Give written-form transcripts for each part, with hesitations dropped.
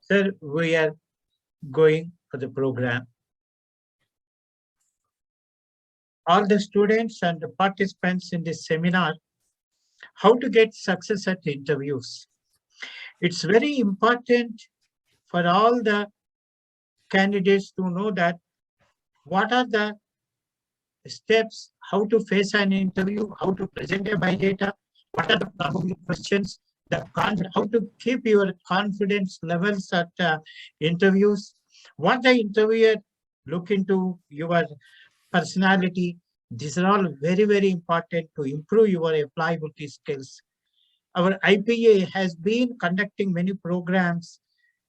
Sir, we are going for the program. All the students and the participants in this seminar, how to get success at interviews. It's very important for all the candidates to know that what are the steps, how to face an interview, how to present a biodata, what are the probable questions, how to keep your confidence levels at interviews, what the interviewer look into your personality. These are all very, very important to improve your employability skills. Our IPA has been conducting many programs,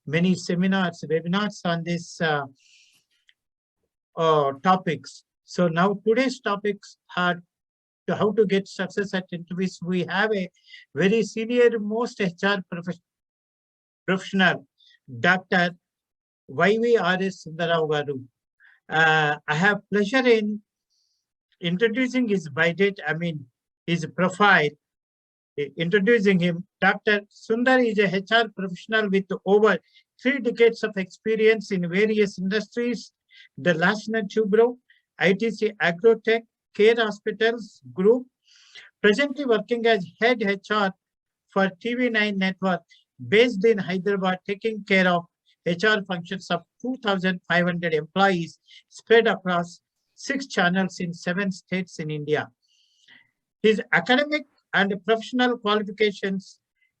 many seminars, webinars on these topics. So now today's topics are how to get success at interviews. We have a very senior most HR professional, Dr. YVRS Sundarao Garu. I have pleasure in introducing his biodata, his profile, introducing him. Dr. Sundar is a HR professional with over 3 decades of experience in various industries, the National Tubro, ITC Agrotech, Care Hospitals Group, presently working as head HR for TV9 Network, based in Hyderabad, taking care of HR functions of 2,500 employees spread across 6 channels in 7 states in India. His academic and professional qualifications: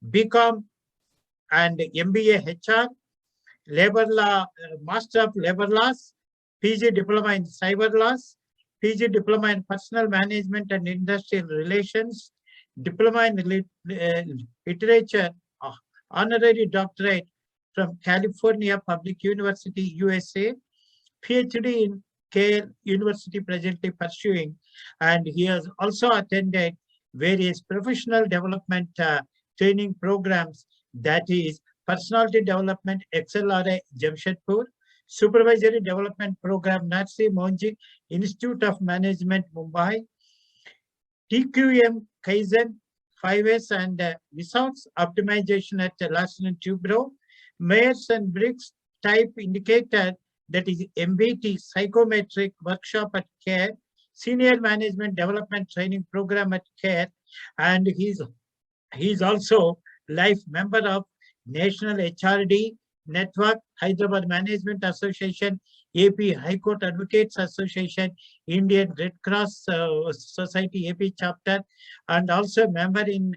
BCom and MBA HR, Labor Law, Master of Labor Laws, PG Diploma in Cyber Laws, PG Diploma in Personal Management and Industrial Relations, Diploma in Literature, Honorary Doctorate from California Public University, USA, PhD in Yale University presently pursuing, and he has also attended various professional development training programs, that is Personality Development XLRA Jamshedpur, Supervisory Development Program Narsee Monjee Institute of Management Mumbai, TQM Kaizen 5S and results optimization at Larsen & Toubro, Myers and Briggs type indicator, that is MBT psychometric workshop at CARE, Senior Management Development Training Program at CARE, and he's also life member of National HRD Network, Hyderabad Management Association, AP High Court Advocates Association, Indian Red Cross Society AP chapter, and also member in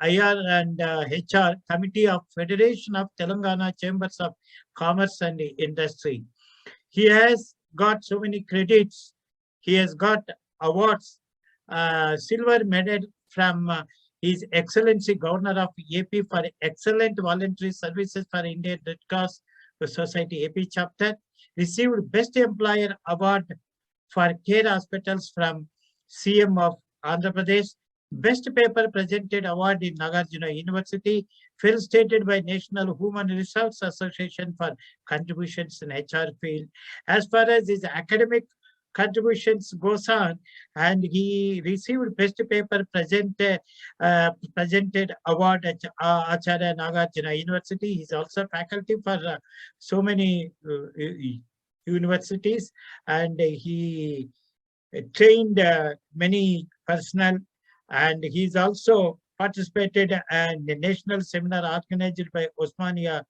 IR and HR Committee of Federation of Telangana Chambers of Commerce and Industry. He has got so many credits. He has got awards, silver medal from His Excellency Governor of AP for excellent voluntary services for Indian Red Cross Society AP chapter, received Best Employer Award for Care Hospitals from CM of Andhra Pradesh, Best Paper Presented Award in Nagarjuna University, felicitated by National Human Resource Association for contributions in HR field. As far as his academic contributions goes on, and he received Best Paper Presented Award at Acharya Nagarjuna University. He's also faculty for so many universities, and he trained many personnel, and he's also participated in the national seminar organized by Osmania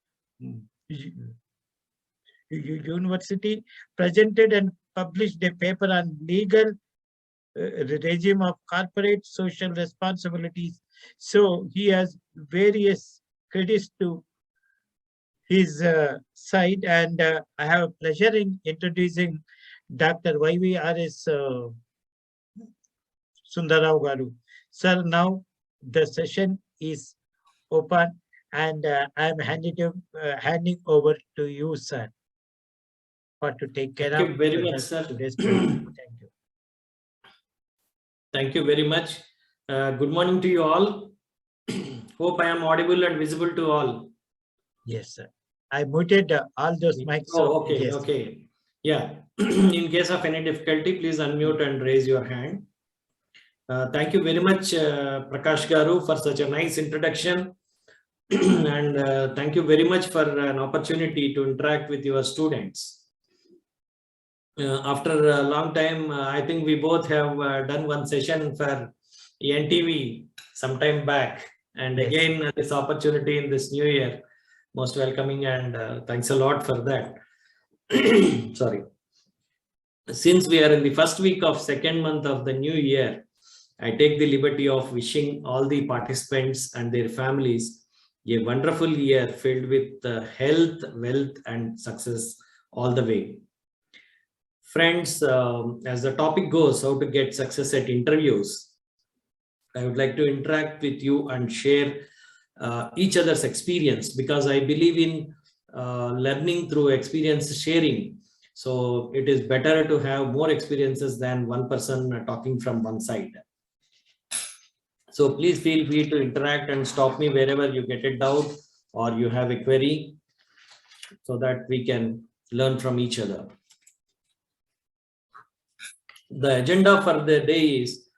University, presented and published a paper on legal regime of corporate social responsibilities. So he has various credits to his side, and I have a pleasure in introducing Dr. YVRS Sundarao Garu. Sir, now the session is open, and I am handing over to you, sir, for to take care of. Thank you very much, sir. Today's program. Thank you. Thank you very much. Good morning to you all. Hope I am audible and visible to all. Yes, sir. I muted all those mics. Oh, okay, yes. Okay. Yeah. In case of any difficulty, please unmute and raise your hand. Thank you very much, Prakash Garu, for such a nice introduction. and thank you very much for an opportunity to interact with your students. After a long time, I think we both have done one session for NTV some time back. And Yes. again, this opportunity in this new year, most welcoming, and thanks a lot for that. Sorry. Since we are in the first week of second month of the new year, I take the liberty of wishing all the participants and their families a wonderful year filled with health, wealth, and success all the way. Friends, as the topic goes, how to get success at interviews, I would like to interact with you and share each other's experience, because I believe in learning through experience sharing. So it is better to have more experiences than one person talking from one side. So please feel free to interact and stop me wherever you get a doubt or you have a query, so that we can learn from each other. The agenda for the day is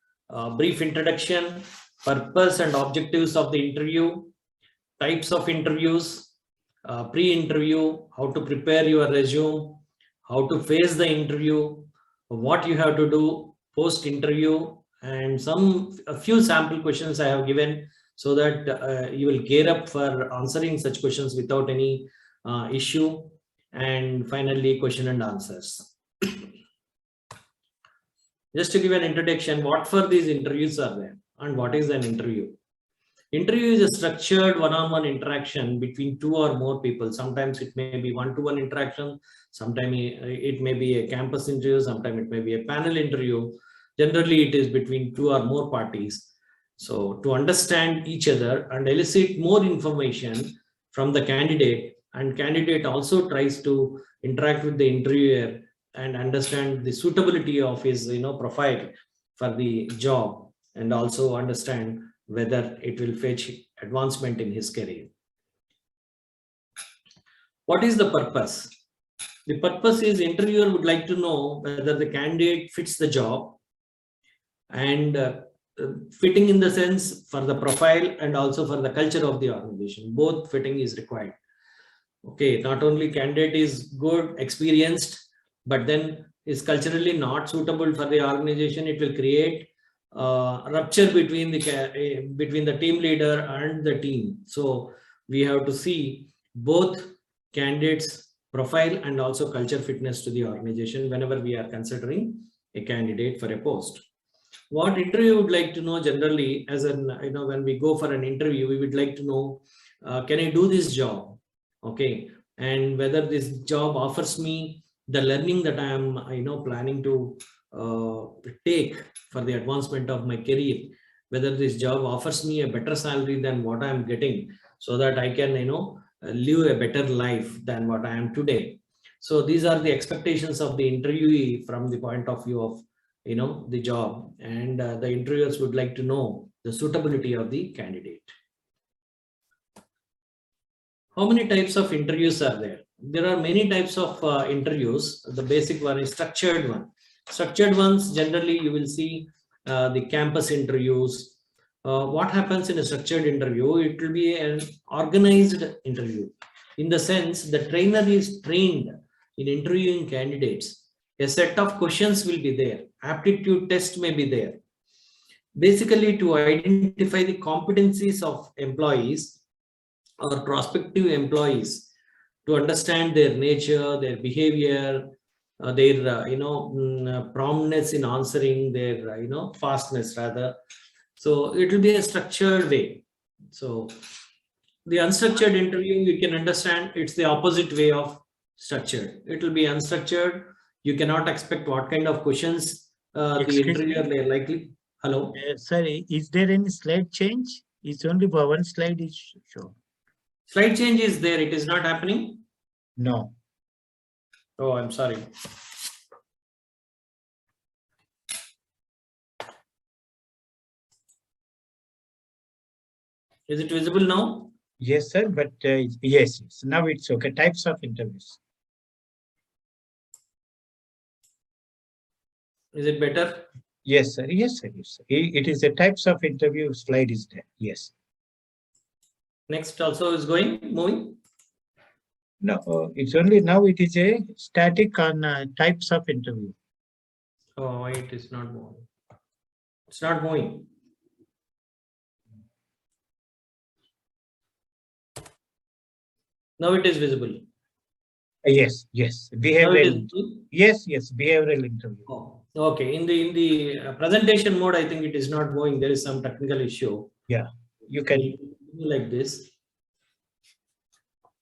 brief introduction, purpose and objectives of the interview, types of interviews, pre-interview, how to prepare your resume, how to face the interview, what you have to do post-interview, and a few sample questions I have given, so that you will gear up for answering such questions without any issue. And finally, question and answers. Just to give an introduction, what for these interviews are there and what is an interview? Interview is a structured one-on-one interaction between two or more people. Sometimes it may be one-to-one interaction, sometimes it may be a campus interview, sometimes it may be a panel interview. Generally, it is between two or more parties. So to understand each other and elicit more information from the candidate, and candidate also tries to interact with the interviewer and understand the suitability of his profile for the job, and also understand whether it will fetch advancement in his career. What is the purpose? The purpose is interviewer would like to know whether the candidate fits the job, and fitting in the sense for the profile and also for the culture of the organization. Both fitting is required. Okay, not only candidate is good, experienced, but then is culturally not suitable for the organization. It will create rupture between the team leader and the team. So we have to see both candidates' profile and also culture fitness to the organization whenever we are considering a candidate for a post. What interview would like to know generally, as an when we go for an interview, we would like to know, can I do this job? Okay, and whether this job offers me the learning that I am planning to take for the advancement of my career, whether this job offers me a better salary than what I am getting, so that I can live a better life than what I am today. So these are the expectations of the interviewee from the point of view of the job, and the interviewers would like to know the suitability of the candidate. How many types of interviews are there? There are many types of interviews. The basic one is structured one. Structured ones, generally you will see the campus interviews. What happens in a structured interview? It will be an organized interview. In the sense, the trainer is trained in interviewing candidates. A set of questions will be there. Aptitude test may be there. Basically, to identify the competencies of employees or prospective employees, to understand their nature, their behavior, their promptness in answering, their fastness rather. So it will be a structured way. So the unstructured interview, you can understand, it's the opposite way of structured. It will be unstructured. You cannot expect what kind of questions the interviewer they're likely. Hello. Sorry, is there any slide change? It's only for one slide is shown. Slide change is there. It is not happening. No. Oh, I'm sorry. Is it visible now? Yes, sir. But yes, now it's okay. Types of interviews. Is it better? Yes, sir. Yes, sir. Yes, sir. It is a types of interview slide is there. Yes. Next also is moving. No, it's only now it is a static on types of interview. Oh, it is not moving. It's not moving. Now it is visible. Yes, Now it behavioral. is visible? Yes, behavioral interview. Oh, okay. In the presentation mode, I think it is not moving. There is some technical issue. Yeah, you can. Like this.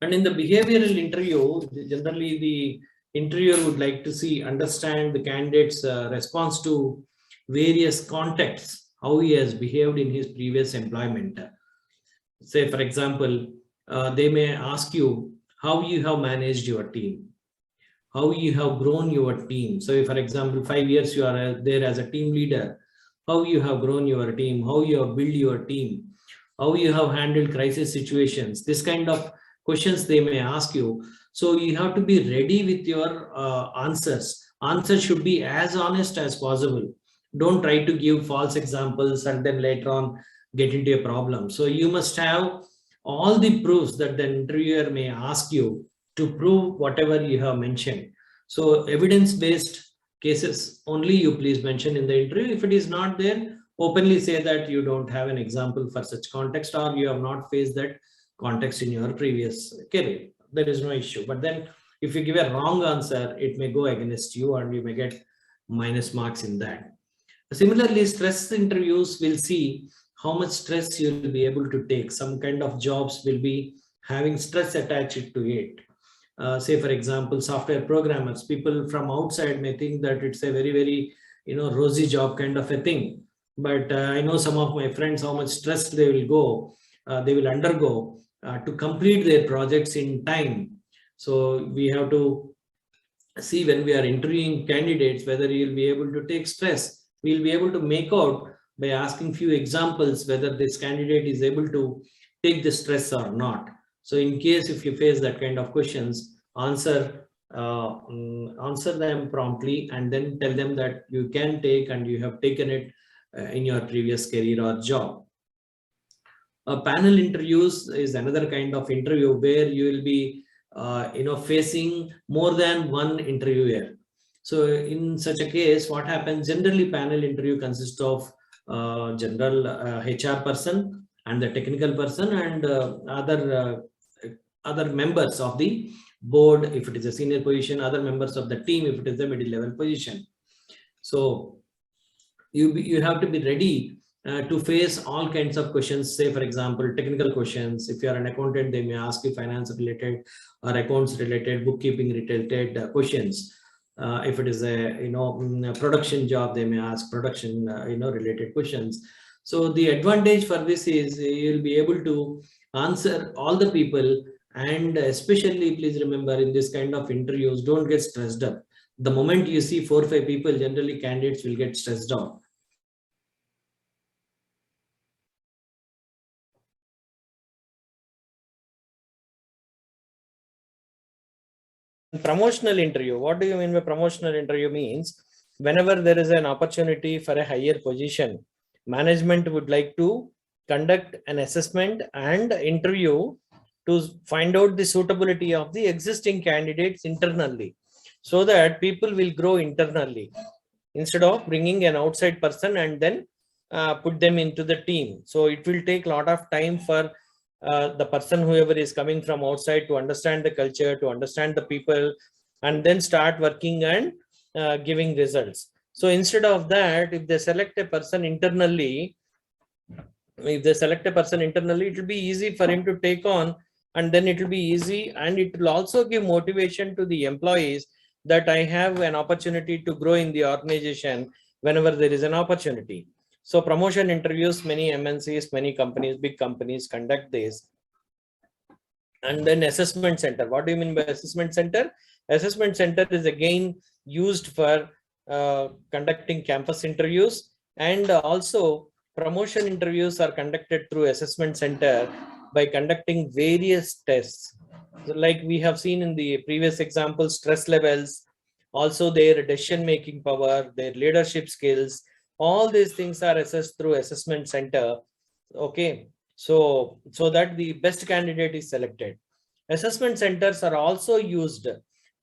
And in the behavioral interview, generally the interviewer would like to understand the candidate's response to various contexts, how he has behaved in his previous employment. Say, for example, they may ask you how you have managed your team, how you have grown your team. So, for example, 5 years you are there as a team leader, how you have grown your team, how you have built your team, how you have handled crisis situations. This kind of questions they may ask you. So you have to be ready with your answers. Answers should be as honest as possible. Don't try to give false examples and then later on get into a problem. So you must have all the proofs that the interviewer may ask you to prove whatever you have mentioned. So evidence-based cases only you please mention in the interview. If it is not there, openly say that you don't have an example for such context or you have not faced that context in your previous career. There is no issue. But then if you give a wrong answer, it may go against you and you may get minus marks in that. Similarly, stress interviews will see how much stress you will be able to take. Some kind of jobs will be having stress attached to it. Say, for example, software programmers, people from outside may think that it's a very, rosy job kind of a thing. But I know some of my friends, how much stress they will undergo to complete their projects in time. So we have to see when we are interviewing candidates, whether you'll be able to take stress. We'll be able to make out by asking few examples, whether this candidate is able to take the stress or not. So in case if you face that kind of questions, answer them promptly and then tell them that you can take and you have taken it in your previous career or job. Panel interviews is another kind of interview where you will be facing more than one interviewer. So in such a case, what happens, generally panel interview consists of general HR person and the technical person and other members of the board if it is a senior position, other members of the team if it is a middle level position. So you have to be ready to face all kinds of questions. Say, for example, technical questions. If you are an accountant, they may ask you finance related or accounts related, bookkeeping related questions. If it is a production job, they may ask production related questions. So the advantage for this is you'll be able to answer all the people, and especially please remember in this kind of interviews, don't get stressed up. The moment you see 4 or 5 people, generally candidates will get stressed out. Promotional interview. What do you mean by promotional interview? Means whenever there is an opportunity for a higher position, management would like to conduct an assessment and interview to find out the suitability of the existing candidates internally, so that people will grow internally instead of bringing an outside person and then put them into the team. So it will take a lot of time for the person, whoever is coming from outside, to understand the culture, to understand the people, and then start working and giving results. So instead of that, if they select a person internally, it will be easy for him to take on, and then it will be easy, and it will also give motivation to the employees that I have an opportunity to grow in the organization whenever there is an opportunity. So promotion interviews, many MNCs, many companies, big companies conduct this. And then assessment center. What do you mean by assessment center? Assessment center is again used for conducting campus interviews, and also promotion interviews are conducted through assessment center by conducting various tests. So like we have seen in the previous example, stress levels, also their decision-making power, their leadership skills, all these things are assessed through assessment center. Okay. So that the best candidate is selected. Assessment centers are also used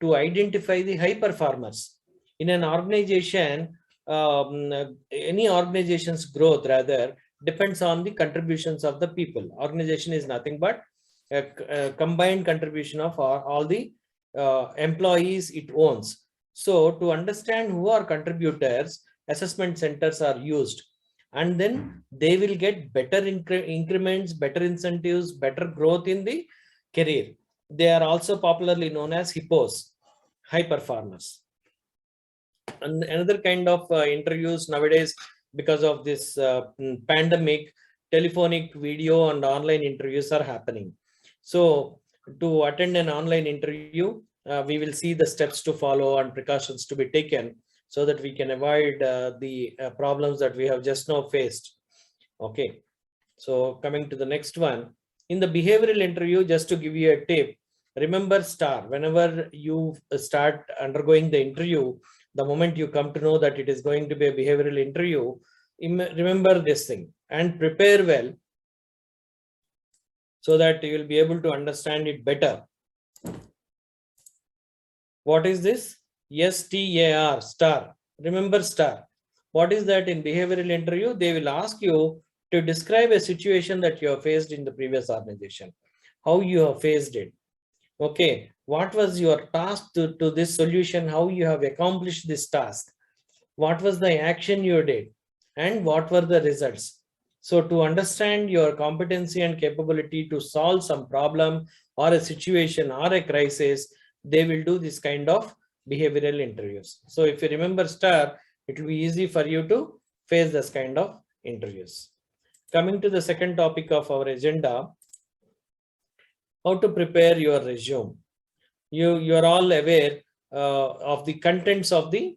to identify the high performers in an organization. Any organization's growth rather depends on the contributions of the people. Organization is nothing but a combined contribution of all the employees it owns. So to understand who are contributors, assessment centers are used, and then they will get better increments, better incentives, better growth in the career. They are also popularly known as hippos, high performers. And another kind of interviews nowadays, because of this pandemic, telephonic, video and online interviews are happening. So to attend an online interview, we will see the steps to follow and precautions to be taken so that we can avoid the problems that we have just now faced. Okay, so coming to the next one, in the behavioral interview, just to give you a tip, remember STAR. Whenever you start undergoing the interview, the moment you come to know that it is going to be a behavioral interview, remember this thing and prepare well so that you will be able to understand it better. What is this? STAR, STAR. Remember STAR. What is that? In behavioral interview, they will ask you to describe a situation that you have faced in the previous organization, how you have faced it. Okay, what was your task to this solution, how you have accomplished this task, what was the action you did, and what were the results. So to understand your competency and capability to solve some problem or a situation or a crisis, they will do this kind of behavioral interviews. So if you remember STAR, it will be easy for you to face this kind of interviews. Coming to the second topic of our agenda, how to prepare your resume. You are all aware of the contents of the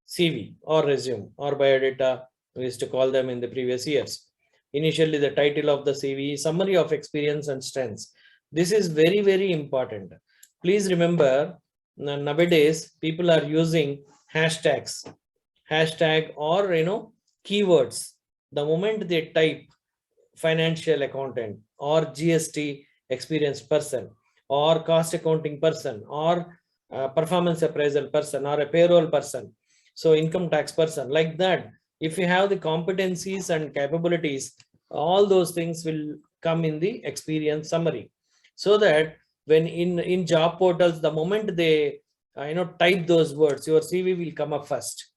CV or resume or biodata, we used to call them in the previous years. Initially, the title of the CV, summary of experience and strengths. This is very, very important. Please remember, nowadays, people are using hashtags, hashtag or, keywords. The moment they type financial accountant or GST experienced person or cost accounting person or performance appraisal person or a payroll person, so income tax person, like that, if you have the competencies and capabilities, all those things will come in the experience summary, so that when in job portals, the moment they type those words, your CV will come up first.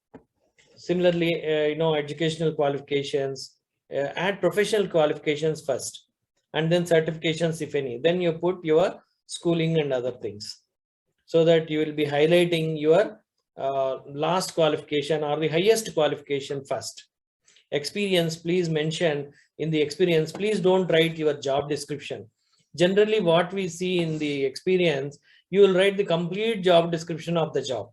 Similarly, educational qualifications, add professional qualifications first, and then certifications if any, then you put your schooling and other things, so that you will be highlighting your last qualification or the highest qualification first. Experience, please mention in the experience, please don't write your job description. Generally, what we see in the experience, you will write the complete job description of the job.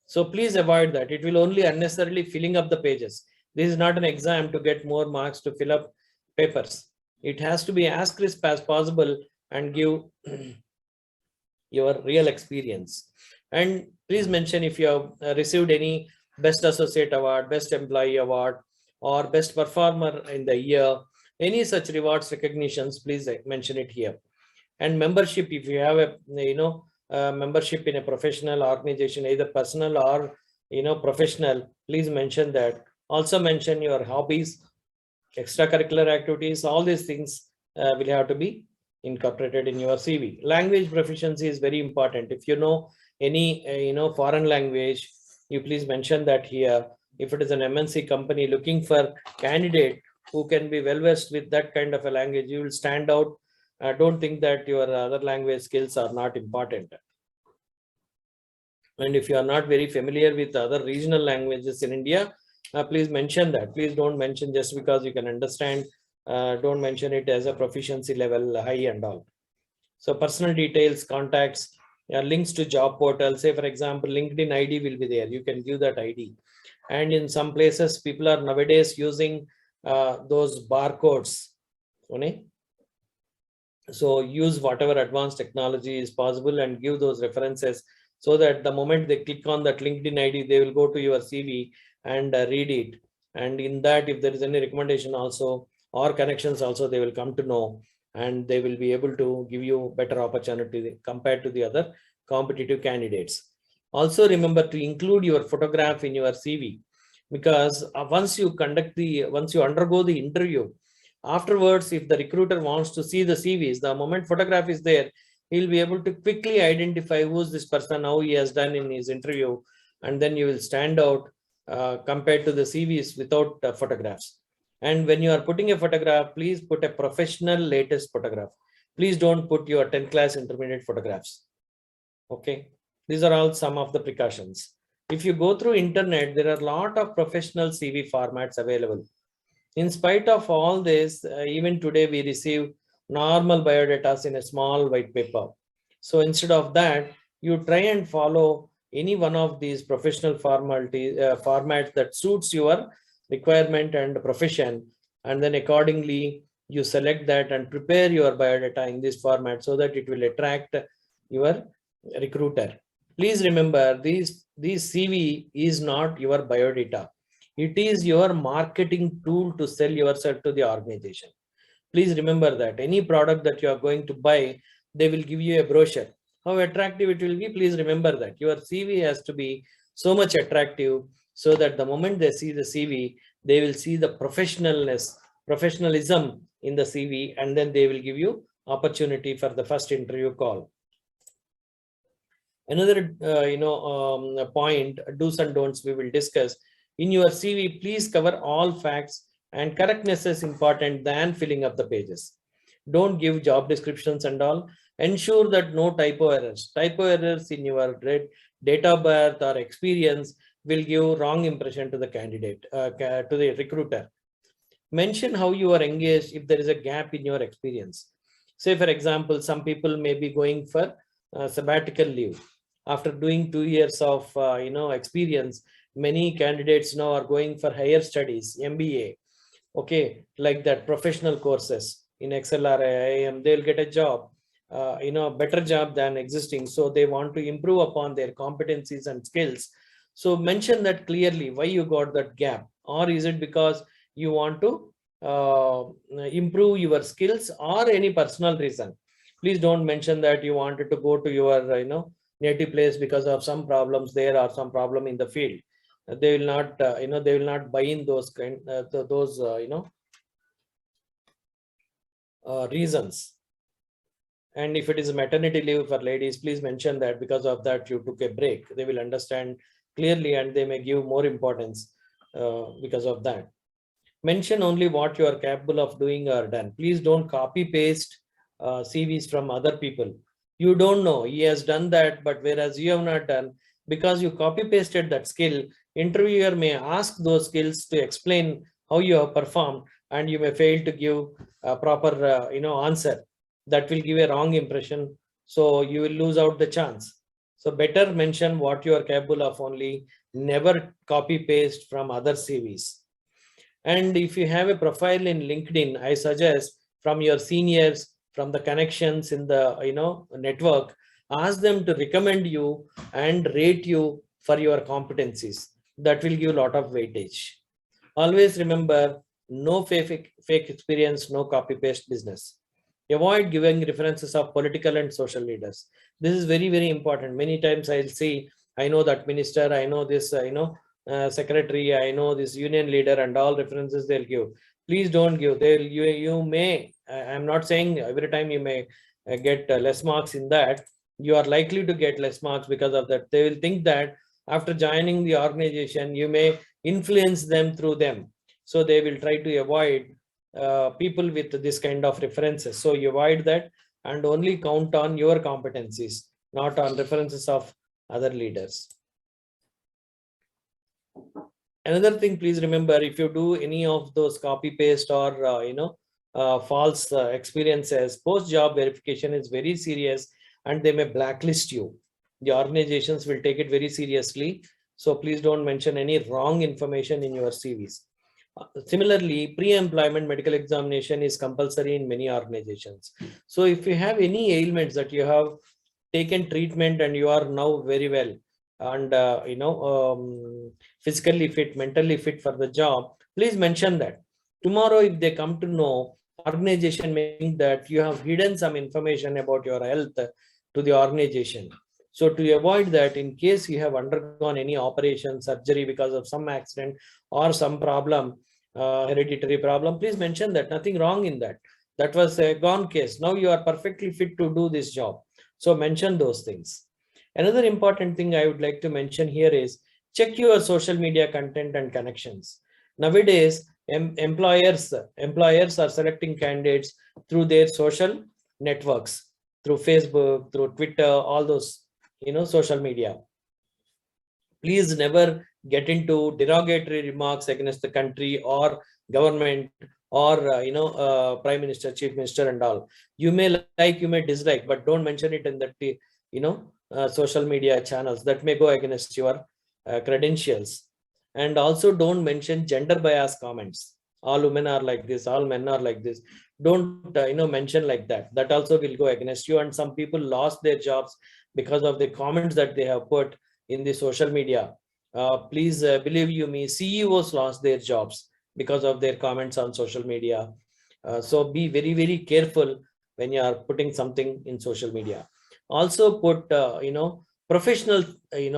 So please avoid that. It will only unnecessarily filling up the pages. This is not an exam to get more marks to fill up papers. It has to be as crisp as possible and give your real experience. And please mention if you have received any best associate award, best employee award, or best performer in the year, any such rewards, recognitions, please mention it here. And membership, if you have a membership in a professional organization, either personal or professional, please mention that. Also mention your hobbies, extracurricular activities, all these things will have to be incorporated in your CV. Language proficiency is very important. If you know any foreign language, you please mention that here. If it is an MNC company looking for candidate who can be well versed with that kind of a language, you will stand out. Don't think that your other language skills are not important. And if you are not very familiar with other regional languages in India, please mention that. Please don't mention just because you can understand. Don't mention it as a proficiency level high and all. So personal details, contacts, links to job portals. Say for example, LinkedIn ID will be there. You can give that ID. And in some places, people are nowadays using those barcodes. Okay? So use whatever advanced technology is possible and give those references, so that the moment they click on that LinkedIn ID, they will go to your CV and read it. And in that, if there is any recommendation also, or connections also they will come to know, and they will be able to give you better opportunity compared to the other competitive candidates. Also remember to include your photograph in your CV, because once you undergo the interview, afterwards, if the recruiter wants to see the CVs, the moment photograph is there, he'll be able to quickly identify who's this person, how he has done in his interview, and then you will stand out compared to the CVs without photographs. And when you are putting a photograph, please put a professional latest photograph. Please don't put your 10th class intermediate photographs. Okay, these are all some of the precautions. If you go through internet, there are a lot of professional CV formats available. In spite of all this, even today we receive normal biodatas in a small white paper. So instead of that, you try and follow any one of these professional formats that suits your requirement and profession, and then accordingly you select that and prepare your biodata in this format so that it will attract your recruiter. Please remember, this CV is not your biodata. It is your marketing tool to sell yourself to the organization. Please remember that any product that you are going to buy, they will give you a brochure. How attractive it will be, please remember that your CV has to be so much attractive so that the moment they see the CV, they will see the professionalism in the CV, and then they will give you opportunity for the first interview call. Another point, do's and don'ts, we will discuss. In your CV, please cover all facts, and correctness is important than filling up the pages. Don't give job descriptions and all. Ensure that no typo errors. Typo errors in your date of birth or experience will give wrong impression to the candidate, to the recruiter. Mention how you are engaged if there is a gap in your experience. Say, for example, some people may be going for sabbatical leave. After doing 2 years of experience, many candidates now are going for higher studies, MBA, okay, like that, professional courses in XLR, IIM, they'll get a job, better job than existing. So they want to improve upon their competencies and skills. So mention that clearly, why you got that gap, or is it because you want to improve your skills or any personal reason. Please don't mention that you wanted to go to your, native place because of some problems there or some problem in the field. They will not, they will not buy in those reasons. And if it is a maternity leave for ladies, please mention that because of that you took a break. They will understand clearly and they may give more importance because of that. Mention only what you are capable of doing or done. Please don't copy paste CVs from other people. You don't know, he has done that, but whereas you have not done, because you copy pasted that skill, interviewer may ask those skills to explain how you have performed, and you may fail to give a proper answer. That will give a wrong impression. So you will lose out the chance. So better mention what you are capable of only, never copy paste from other CVs. And if you have a profile in LinkedIn, I suggest from your seniors, from the connections in the network, ask them to recommend you and rate you for your competencies. That will give a lot of weightage. Always remember, no fake experience, no copy paste business. Avoid giving references of political and social leaders. This is very, very important. Many times I'll see, I know that minister, I know this, secretary, I know this union leader, and all references they'll give. Please don't give. You may, I'm not saying every time you may get less marks in that. You are likely to get less marks because of that. They will think that after joining the organization, you may influence them through them. So they will try to avoid people with this kind of references. So you avoid that and only count on your competencies, not on references of other leaders. Another thing, please remember, if you do any of those copy paste or false experiences, post job verification is very serious and they may blacklist you. The organizations will take it very seriously. So please don't mention any wrong information in your CVs. Similarly, pre-employment medical examination is compulsory in many organizations. So if you have any ailments that you have taken treatment and you are now very well and physically fit, mentally fit for the job, please mention that. Tomorrow, if they come to know, organization may think that you have hidden some information about your health to the organization. So to avoid that, in case you have undergone any operation, surgery because of some accident or some problem, hereditary problem, please mention that. Nothing wrong in that. That was a gone case. Now you are perfectly fit to do this job. So mention those things. Another important thing I would like to mention here is check your social media content and connections. Nowadays, employers are selecting candidates through their social networks, through Facebook, through Twitter, all those, social media. Please never get into derogatory remarks against the country or government or prime minister, chief minister and all. You may like, you may dislike, but don't mention it in that social media channels. That may go against your credentials. And also don't mention gender bias comments. All women are like this, all men are like this. Don't mention like that. That also will go against you. And some people lost their jobs because of the comments that they have put in the social media. Please believe you me, CEOs lost their jobs because of their comments on social media. So be very, very careful when you are putting something in social media. Also put, professional,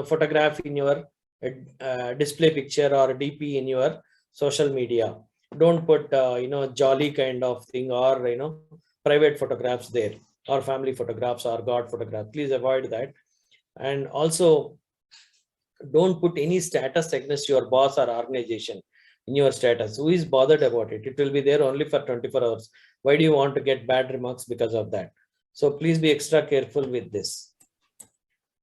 photograph in your display picture or DP in your social media. Don't put, jolly kind of thing or, private photographs there, or family photographs or God photographs. Please avoid that. And also, don't put any status against your boss or organization in your status. Who is bothered about it? It will be there only for 24 hours. Why do you want to get bad remarks because of that? So please be extra careful with this.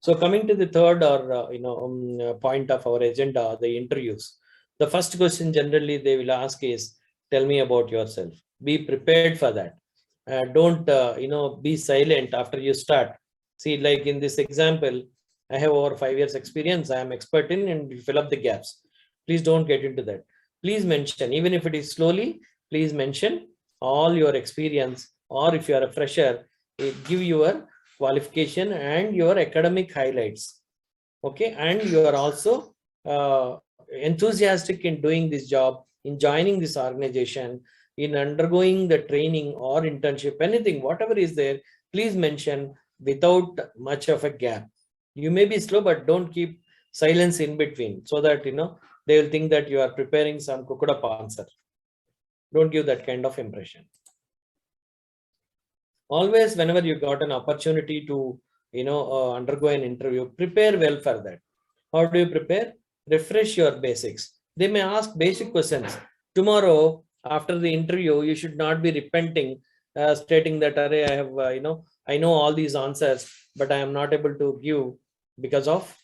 So coming to the third or point of our agenda, the interviews. The first question generally they will ask is, tell me about yourself. Be prepared for that. Don't be silent after you start. See, like in this example, I have over 5 years experience. I am expert in, and you fill up the gaps. Please don't get into that. Please mention, even if it is slowly, please mention all your experience, or if you are a fresher, give your qualification and your academic highlights. Okay, and you are also enthusiastic in doing this job, in joining this organization, in undergoing the training or internship, anything, whatever is there, please mention without much of a gap. You may be slow, but don't keep silence in between, so that they will think that you are preparing some cooked up answer. Don't give that kind of impression. Always, whenever you got an opportunity to undergo an interview, prepare well for that. How do you prepare? Refresh your basics. They may ask basic questions. Tomorrow, after the interview, you should not be repenting, stating that I have I know all these answers, but I am not able to give because of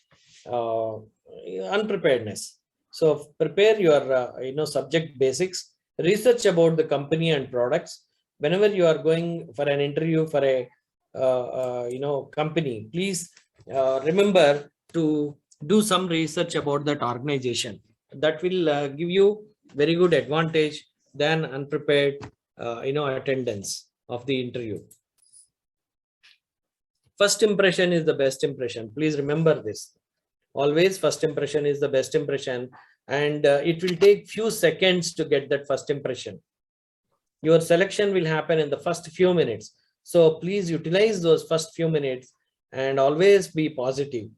unpreparedness. So prepare your subject basics. Research about the company and products. Whenever you are going for an interview for a company, please remember to do some research about that organization. That will give you very good advantage than unprepared attendance of the interview. First impression is the best impression. Please remember this. Always first impression is the best impression, and it will take few seconds to get that first impression. Your selection will happen in the first few minutes. So please utilize those first few minutes and always be positive.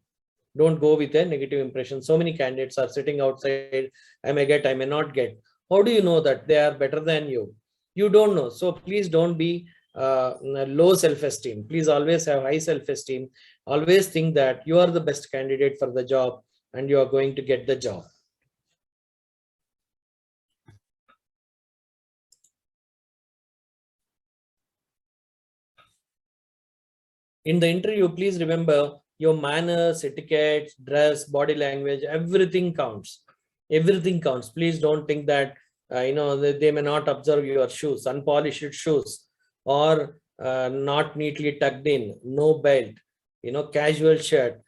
Don't go with a negative impression. So many candidates are sitting outside. I may get, I may not get. How do you know that they are better than you? You don't know. So please don't be low self-esteem. Please always have high self-esteem. Always think that you are the best candidate for the job and you are going to get the job. In the interview, please remember your manners, etiquette, dress, body language, everything counts. Everything counts. Please don't think that they may not observe your shoes, unpolished shoes, or not neatly tucked in, no belt, casual shirt,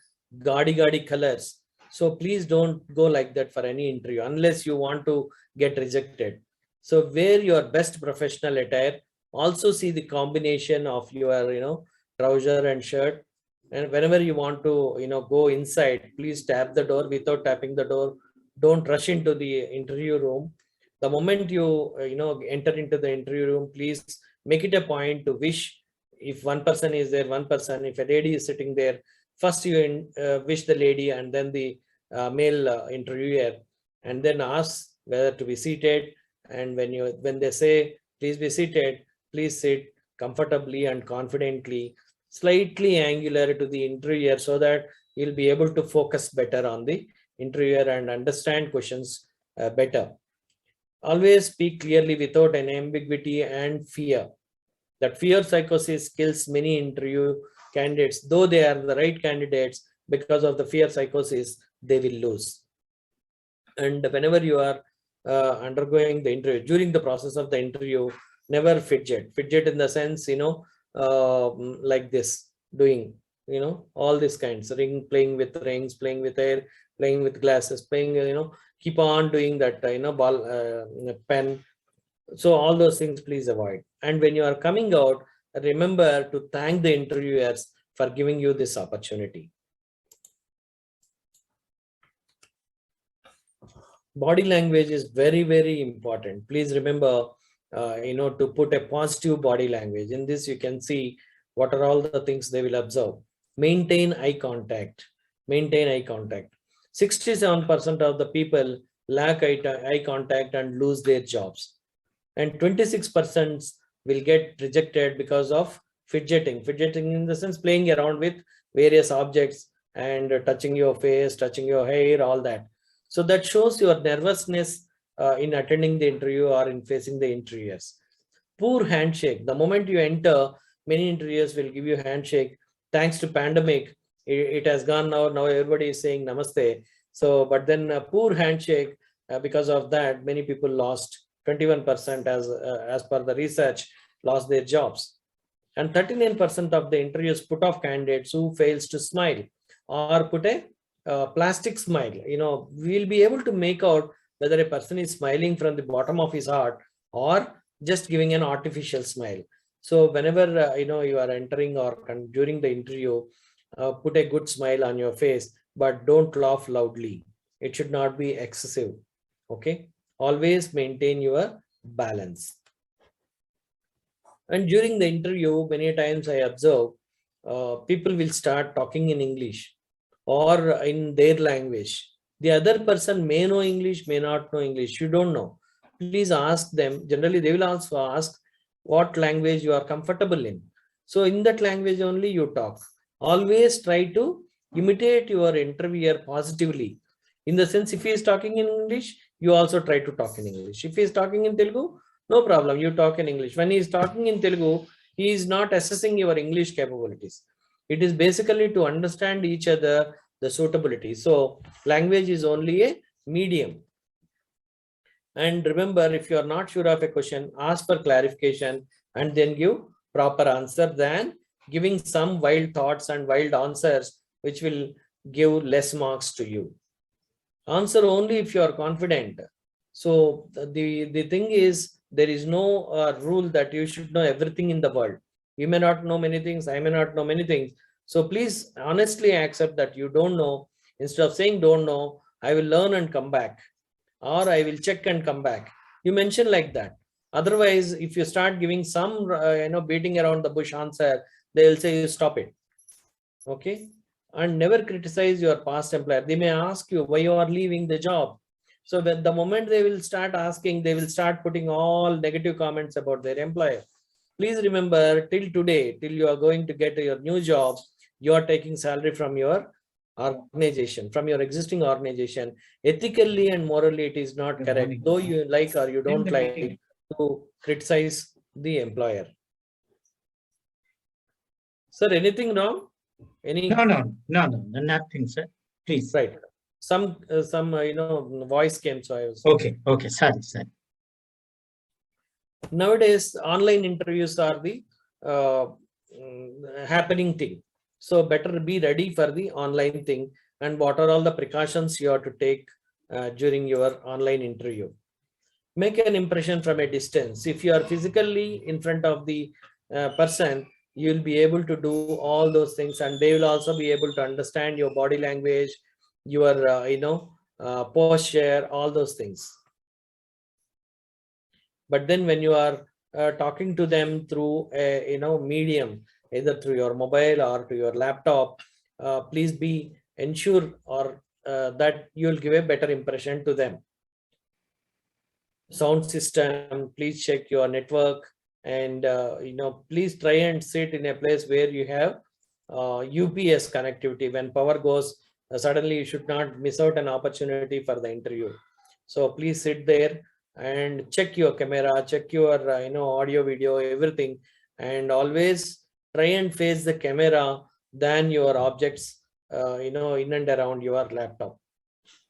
gaudy colors. So please don't go like that for any interview unless you want to get rejected. So wear your best professional attire. Also see the combination of your trouser and shirt. And whenever you want to go inside, please tap the door. Without tapping the door, don't rush into the interview room. The moment you enter into the interview room, please make it a point to wish. If one person is there, one person, if a lady is sitting there, first you wish the lady and then the male interviewer, and then ask whether to be seated. And when they say please be seated, please sit comfortably and confidently, slightly angular to the interviewer, so that you'll be able to focus better on the interviewer and understand questions better. Always speak clearly without an ambiguity and fear. That fear psychosis kills many interview candidates. Though they are the right candidates, because of the fear psychosis, they will lose. And whenever you are undergoing the interview, during the process of the interview, never fidget. Fidget in the sense, like this, doing, all these kinds, playing with rings, playing with air, playing with glasses, playing, keep on doing that, ball, pen. So all those things, please avoid. And when you are coming out, remember to thank the interviewers for giving you this opportunity. Body language is very, very important. Please remember, to put a positive body language. In this, you can see what are all the things they will observe. Maintain eye contact. Maintain eye contact. 67% of the people lack eye contact and lose their jobs. And 26% will get rejected because of fidgeting. Fidgeting in the sense playing around with various objects and touching your face, touching your hair, all that. So that shows your nervousness in attending the interview or in facing the interviewers. Poor handshake. The moment you enter, many interviewers will give you handshake. Thanks to pandemic, it has gone now. Now everybody is saying namaste. So, but then a poor handshake, because of that, many people lost. 21% as per the research lost their jobs. And 39% of the interviews put off candidates who fails to smile or put a plastic smile. We'll be able to make out whether a person is smiling from the bottom of his heart or just giving an artificial smile. So whenever you are entering or during the interview, put a good smile on your face, but don't laugh loudly. It should not be excessive. Okay. Always maintain your balance. And during the interview, many times I observe people will start talking in English or in their language. The other person may know English, may not know English. You don't know. Please ask them. Generally, they will also ask what language you are comfortable in. So in that language only you talk. Always try to imitate your interviewer positively. In the sense, if he is talking in English, you also try to talk in English. If he is talking in Telugu, no problem, you talk in English. When he is talking in Telugu, he is not assessing your English capabilities. It is basically to understand each other, the suitability. So language is only a medium. And remember, if you are not sure of a question, ask for clarification and then give proper answer than giving some wild thoughts and wild answers, which will give less marks to you. Answer only if you are confident. So the thing is, there is no rule that you should know everything in the world. You may not know many things. I may not know many things. So please honestly accept that you don't know. Instead of saying don't know, I will learn and come back, or I will check and come back. You mention like that. Otherwise, if you start giving some beating around the bush answer, they will say you stop it. Okay. And never criticize your past employer. They may ask you why you are leaving the job. So when the moment they will start asking, they will start putting all negative comments about their employer. Please remember, till today, till you are going to get your new job, you are taking salary from your organization, from your existing organization. Ethically and morally, it is not correct. Though you like or you don't like to criticize the employer. Sir, anything wrong? No, nothing, sir. Please. Right. Some voice came, so I was. Okay. Sorry. Nowadays, online interviews are the happening thing. So better be ready for the online thing. And what are all the precautions you have to take during your online interview? Make an impression from a distance. If you are physically in front of the person, you will be able to do all those things, and they will also be able to understand your body language, your posture, all those things. But then when you are talking to them through a medium, either through your mobile or to your laptop, please be ensure or that you'll give a better impression to them. Sound system, please check your network, and please try and sit in a place where you have UPS connectivity. When power goes, suddenly you should not miss out an opportunity for the interview. So please sit there and check your camera, check your audio, video, everything, and always try and face the camera than your objects in and around your laptop.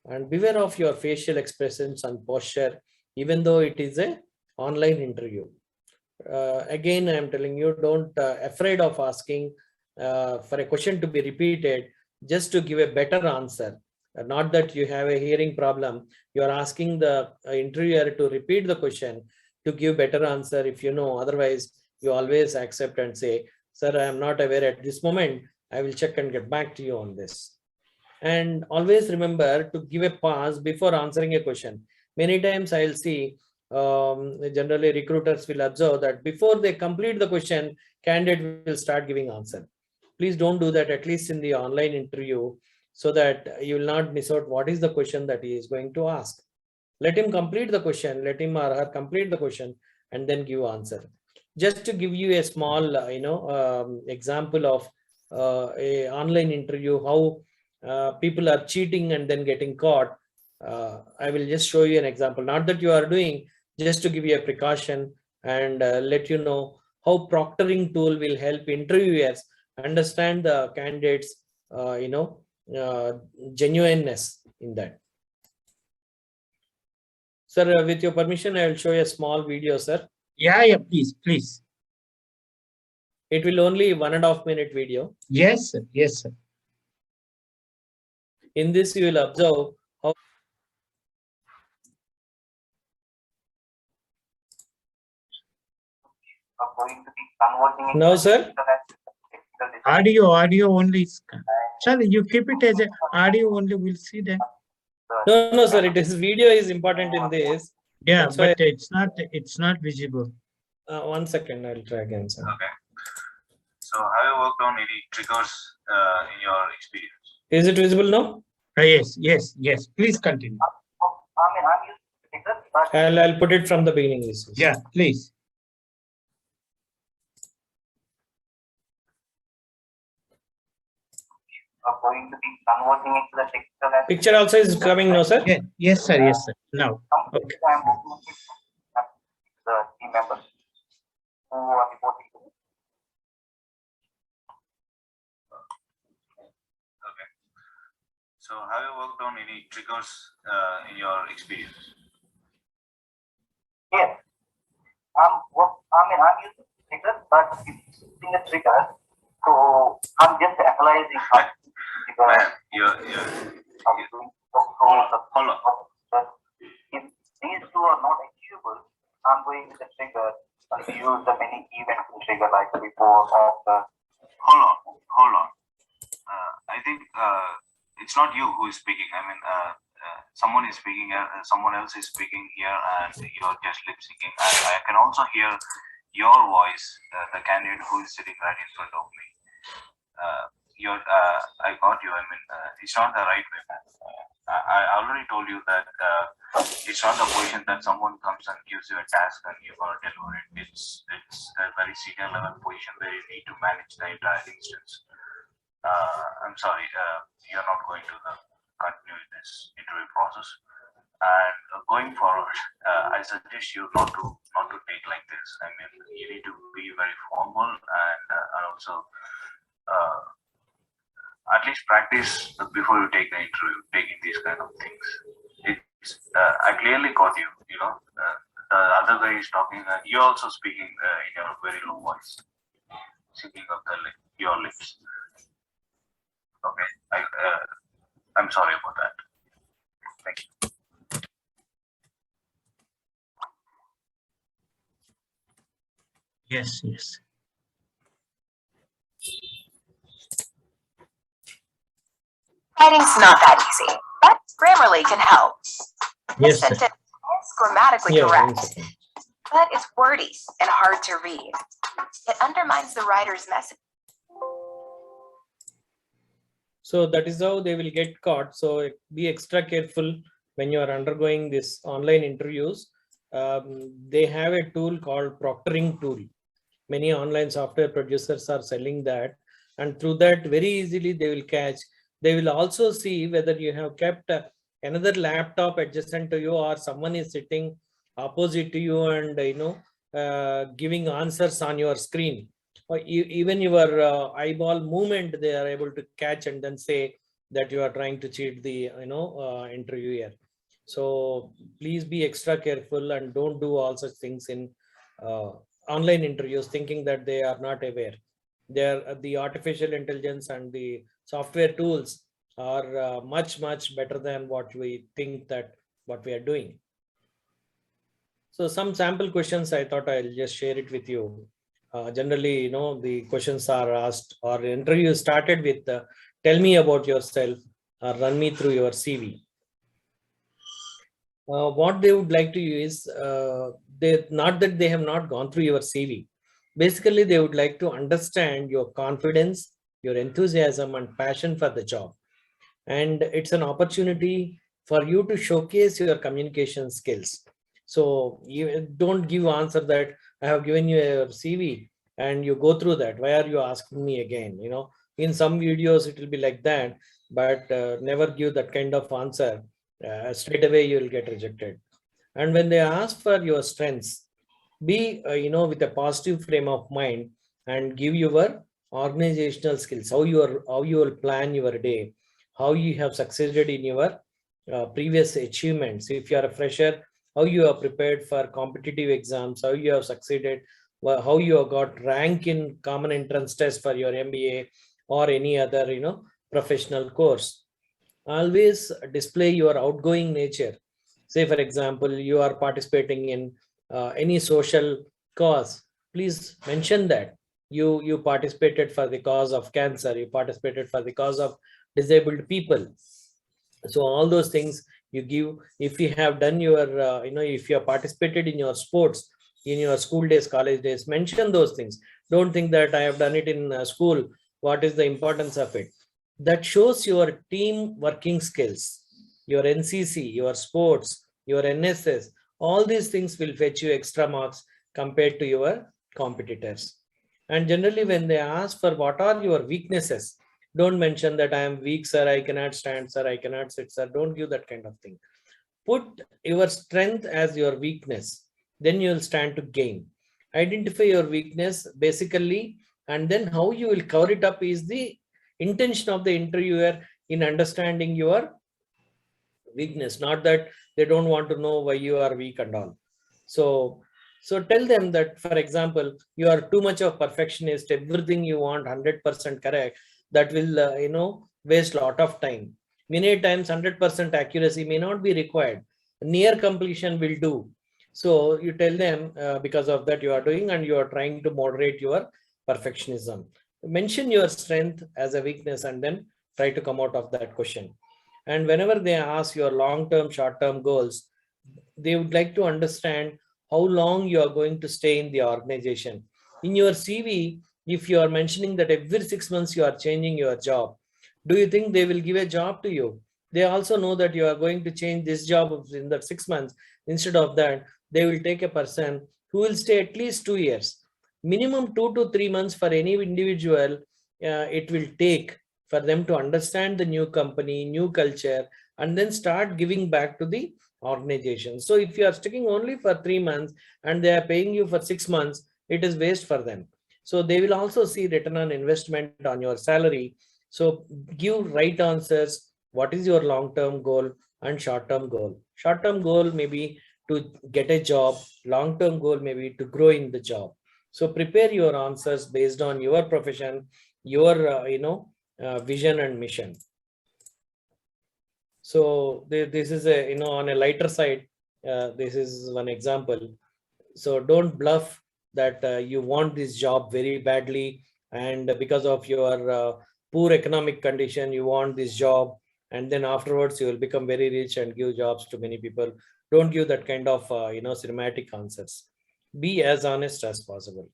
And beware of your facial expressions and posture, even though it is a online interview. Again, I am telling you, don't afraid of asking for a question to be repeated, just to give a better answer. Not that you have a hearing problem, you are asking the interviewer to repeat the question to give better answer if you know. Otherwise, you always accept and say, sir, I am not aware at this moment, I will check and get back to you on this. And always remember to give a pause before answering a question. Many times I'll see generally recruiters will observe that before they complete the question, candidate will start giving answer. Please don't do that, at least in the online interview, so that you will not miss out what is the question that he is going to ask. Let him complete the question, let him or her complete the question, and then give answer. Just to give you a small example of a online interview, how people are cheating and then getting caught. I will just show you an example, not that you are doing, just to give you a precaution and let you know how proctoring tool will help interviewers understand the candidates genuineness in that. Sir, with your permission, I will show you a small video, sir. Yeah, please. It will only 1.5 minute video. Yes, sir. Yes, sir. In this, you will observe how going to be converting. Now, sir. Audio only. Sir, you keep it as a audio only. We'll see that. No, sir. It is video is important in this. Yeah, That's but why- it's not visible. 1 second, I'll try again, sir. Okay. So have you worked on any triggers in your experience? Is it visible now? Yes. Please continue. I mean, I'm using triggers, but I'll put it from the beginning. This is. Yeah, please. going to be converting into the technical aspect. Picture also is coming now, sir. Yeah, yes, sir. Now. Okay. I'm working with the team members who are reporting to me. Okay. So have you worked on any triggers in your experience? Yes. I'm using triggers, but it's in a trigger. So I'm just analyzing how Hold on. If these two are not achievable, I'm going to the trigger and use the many events to trigger, like before, after. Hold on. I think it's not you who is speaking. I mean, someone is speaking, someone else is speaking here, and you're just lip syncing. I can also hear your voice, the candidate who is sitting right in front of me. I got you. I mean, it's not the right way. I already told you that it's not the position that someone comes and gives you a task and you're going to deliver it. It's a very senior level position where you need to manage the entire instance. I'm sorry, you're not going to continue this interview process. And going forward, I suggest you not to take like this. I mean, you need to be very formal and also at least practice before you take the interview, taking these kind of things. I clearly got you. The other guy is talking, and you're also speaking in your very low voice, speaking of your lips. Okay, I'm sorry about that. Thank you. Yes. Writing's not that easy, but Grammarly can help. Yes, This sir. sentence is grammatically Yeah, 1 correct. second. but it's wordy and hard to read. It undermines the writer's message. So that is how they will get caught. So be extra careful when you are undergoing this online interviews. They have a tool called proctoring tool. Many online software producers are selling that, and through that very easily they will catch. They will also see whether you have kept another laptop adjacent to you, or someone is sitting opposite to you and giving answers on your screen, or even your eyeball movement they are able to catch and then say that you are trying to cheat the interviewer. So please be extra careful and don't do all such things in online interviews thinking that they are not aware. The artificial intelligence and the software tools are much better than what we think that what we are doing. So some sample questions I thought I'll just share it with you. Generally, the questions are asked, or interview started with tell me about yourself, or run me through your CV. What they would like to use, not that they have not gone through your CV. Basically, they would like to understand your confidence, your enthusiasm and passion for the job. And it's an opportunity for you to showcase your communication skills. So you don't give answer that I have given you a CV and you go through that. Why are you asking me again? In some videos it will be like that, but never give that kind of answer. Straight away you will get rejected. And when they ask for your strengths, be with a positive frame of mind and give your organizational skills, how you will plan your day, how you have succeeded in your previous achievements. If you are a fresher, how you are prepared for competitive exams, how you have succeeded, how you have got rank in common entrance test for your MBA or any other professional course. Always display your outgoing nature. Say for example, you are participating in any social cause, please mention that you participated for the cause of cancer, you participated for the cause of disabled people. So all those things you give. If you have done your if you have participated in your sports in your school days, college days, mention those things. Don't think that I have done it in school, what is the importance of it? That shows your team working skills, your NCC, your sports, your NSS. All these things will fetch you extra marks compared to your competitors. And generally when they ask for what are your weaknesses, don't mention that I am weak, sir, I cannot stand, sir, I cannot sit, sir. Don't give that kind of thing. Put your strength as your weakness, then you will stand to gain. Identify your weakness basically, and then how you will cover it up is the intention of the interviewer in understanding your weakness, not that they don't want to know why you are weak and all. So tell them that, for example, you are too much of perfectionist, everything you want 100% correct. That will waste a lot of time. Many times 100% accuracy may not be required. Near completion will do. So you tell them because of that you are doing, and you are trying to moderate your perfectionism. Mention your strength as a weakness and then try to come out of that question. And whenever they ask your long-term, short-term goals, they would like to understand how long you are going to stay in the organization. In your CV, if you are mentioning that every 6 months you are changing your job, do you think they will give a job to you? They also know that you are going to change this job in that 6 months. Instead of that, they will take a person who will stay at least 2 years. Minimum 2 to 3 months for any individual, it will take for them to understand the new company, new culture, and then start giving back to the organization. So if you are sticking only for 3 months and they are paying you for 6 months, it is waste for them. So they will also see return on investment on your salary. So give right answers. What is your long-term goal and short-term goal? Short-term goal may be to get a job. Long-term goal may be to grow in the job. So prepare your answers based on your profession, your vision and mission. So this is a on a lighter side. This is one example. So don't bluff that you want this job very badly, and because of your poor economic condition you want this job, and then afterwards you will become very rich and give jobs to many people. Don't give that kind of cinematic answers. Be as honest as possible.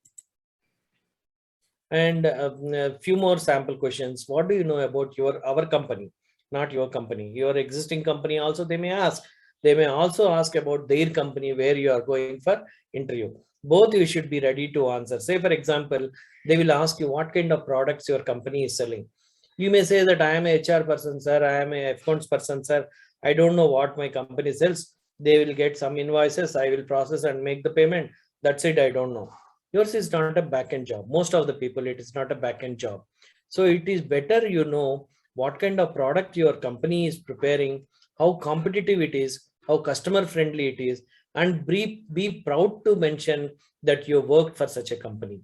And a few more sample questions. What do you know about our company? Not your company, your existing company also they may ask. They may also ask about their company where you are going for interview. Both you should be ready to answer. Say for example, they will ask you what kind of products your company is selling. You may say that I am a HR person, sir, I am a accounts person, sir. I don't know what my company sells. They will get some invoices, I will process and make the payment. That's it, I don't know. Yours is not a back-end job. Most of the people, it is not a back-end job. So it is better you know what kind of product your company is preparing, how competitive it is, how customer friendly it is, and be proud to mention that you worked for such a company.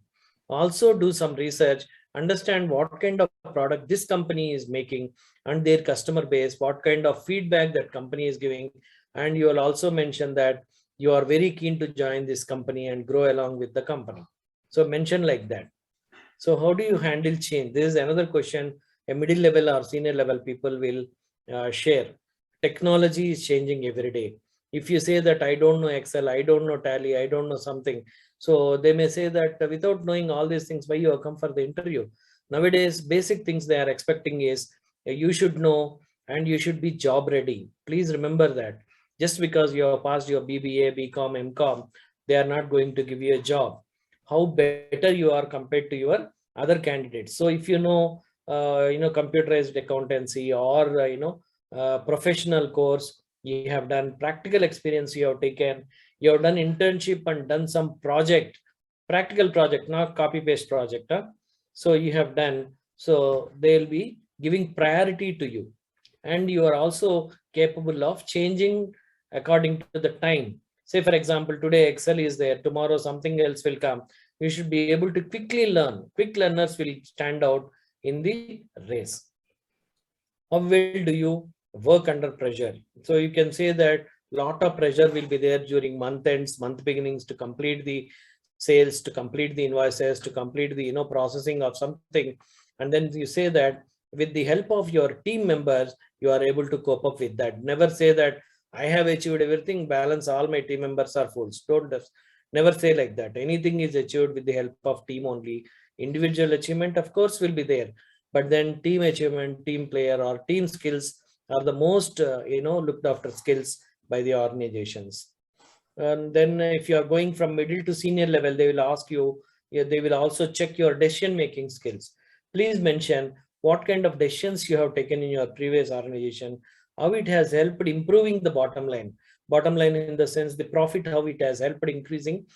Also do some research, understand what kind of product this company is making and their customer base, what kind of feedback that company is giving. And you will also mention that you are very keen to join this company and grow along with the company. So mention like that. So how do you handle change? This is another question a middle level or senior level people will share. Technology is changing every day. If you say that I don't know Excel, I don't know Tally, I don't know something. So they may say that without knowing all these things, why you have come for the interview? Nowadays, basic things they are expecting is you should know and you should be job ready. Please remember that. Just because you have passed your BBA, BCom, MCom, they are not going to give you a job. How better you are compared to your other candidates. So if you know, computerized accountancy or, professional course, you have done practical experience, you have taken, you have done internship and done some project, practical project, not copy paste project. So you have done, so they'll be giving priority to you. And you are also capable of changing according to the time. Say for example, today Excel is there, tomorrow something else will come. You should be able to quickly learn. Quick learners will stand out in the race. How well do you work under pressure? So you can say that lot of pressure will be there during month ends, month beginnings to complete the sales, to complete the invoices, to complete the processing of something. And then you say that with the help of your team members, you are able to cope up with that. Never say that I have achieved everything, balance, all my team members are fools. Don't never say like that. Anything is achieved with the help of team only. Individual achievement, of course, will be there. But then team achievement, team player or team skills are the most, looked after skills by the organizations. And then if you are going from middle to senior level, they will ask you, they will also check your decision making skills. Please mention what kind of decisions you have taken in your previous organization, how it has helped improving the bottom line. Bottom line in the sense the profit, how it has helped increasing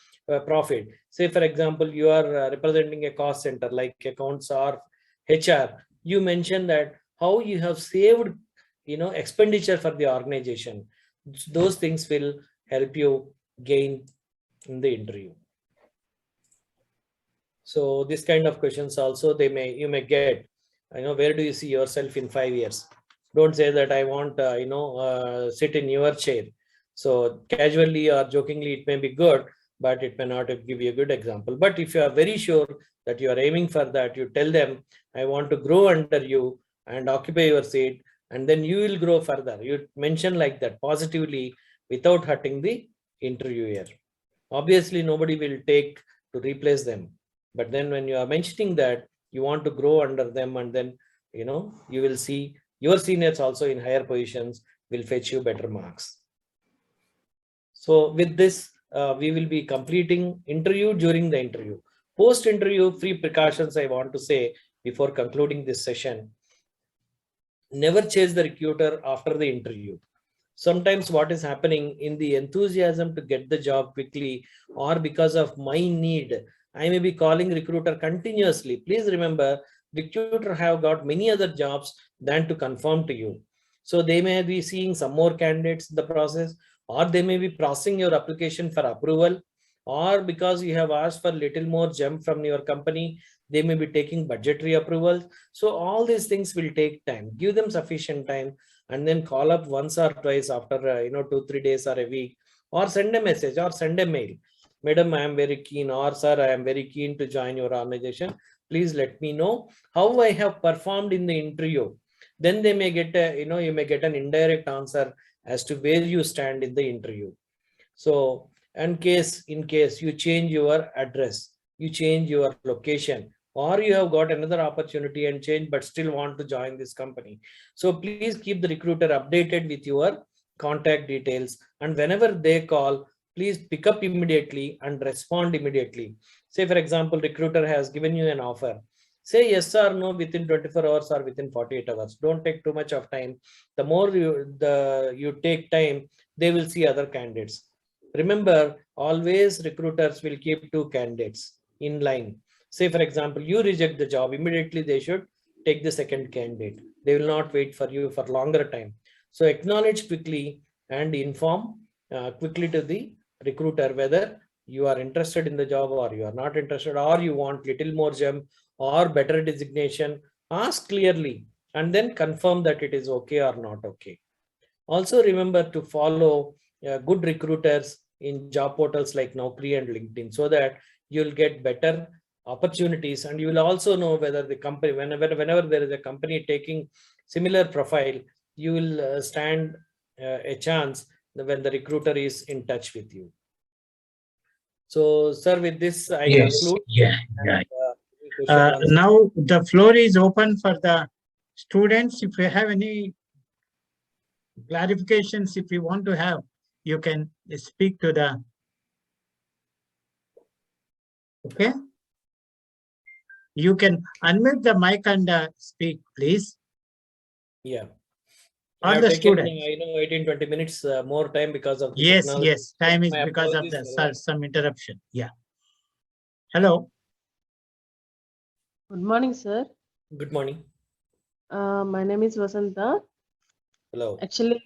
profit. Say for example, you are representing a cost center like accounts or HR. You mentioned that how you have saved, expenditure for the organization. Those things will help you gain in the interview. So this kind of questions also you may get, where do you see yourself in 5 years? Don't say that I want, sit in your chair. So casually or jokingly, it may be good, but it may not give you a good example. But if you are very sure that you are aiming for that, you tell them, I want to grow under you and occupy your seat, and then you will grow further. You mention like that positively without hurting the interviewer. Obviously, nobody will take to replace them. But then when you are mentioning that you want to grow under them, and then, you will see your seniors also in higher positions will fetch you better marks. So with this, we will be completing interview during the interview. Post-interview, 3 precautions I want to say before concluding this session. Never chase the recruiter after the interview. Sometimes what is happening in the enthusiasm to get the job quickly or because of my need, I may be calling recruiter continuously. Please remember, recruiter have got many other jobs than to confirm to you. So they may be seeing some more candidates in the process, or they may be processing your application for approval, or because you have asked for little more jump from your company, they may be taking budgetary approvals. So all these things will take time. Give them sufficient time and then call up once or twice after 2-3 days or a week, or send a message or send a mail. Madam, I am very keen, or sir, I am very keen to join your organization. Please let me know how I have performed in the interview. Then they may get a, you may get an indirect answer as to where you stand in the interview. So in case you change your address, you change your location, or you have got another opportunity and change but still want to join this company. So please keep the recruiter updated with your contact details, and whenever they call, please pick up immediately and respond immediately. Say for example, recruiter has given you an offer, say yes or no within 24 hours or within 48 hours. Don't take too much of time. The more you take time, they will see other candidates. Remember, always recruiters will keep 2 candidates in line. Say for example, you reject the job, immediately they should take the second candidate. They will not wait for you for longer time. So acknowledge quickly and inform quickly to the recruiter whether you are interested in the job or you are not interested, or you want little more jump or better designation. Ask clearly and then confirm that it is okay or not okay. Also remember to follow good recruiters in job portals like Naukri and LinkedIn, so that you'll get better opportunities, and you will also know whether the company, whenever there is a company taking similar profile, you will stand a chance when the recruiter is in touch with you. So sir, with this I conclude. Yeah. And, Now the floor is open for the students. If you have any clarifications, if you want to have, you can speak to the. Okay. You can unmute the mic and speak, please. yeah. All I have the taken, students. I know, 18-20 minutes more time because of the Yes, technology. yes. Time is My because of apologies the for that. some interruption. Yeah. Hello. Good morning, sir. Good morning. My name is Vasanta. Hello. Actually,